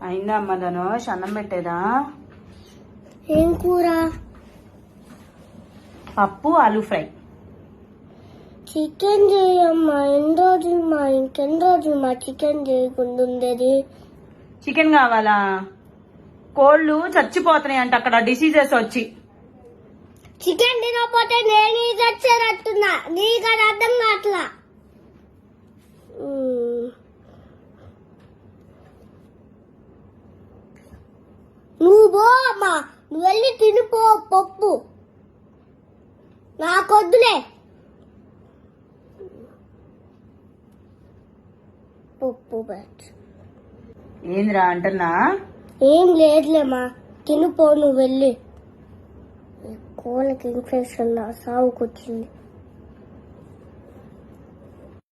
అయిందా అమ్మ ధనుష్? అన్నం పెట్టేదా? ఏం కూర? పప్పు ఆలూ ఫ్రై. చికెన్ చేయమ్మా. ఇంకెన్ని రోజులు మా చికెన్ చేయకుండా ఉండేది? చికెన్ కావాలా? కోళ్ళు చచ్చిపోతున్నాయి అంట అక్కడ డిసీజెస్ వచ్చి. చికెన్ తినకపోతే నేను చచ్చేటట్టున్నా. నీకు అది అర్థం కావట్లా. నువ్వు పో అమ్మా, నువ్వు వెళ్ళి తినిపో పప్పు. నాకొద్దులే పప్పు. ఏందిరా అంటున్నా? ఏం లేదులేమ్మా, తినిపో నువ్వు వెళ్ళి. కోళ్ళకి ఇన్ఫెక్షన్ సాగుకొచ్చింది.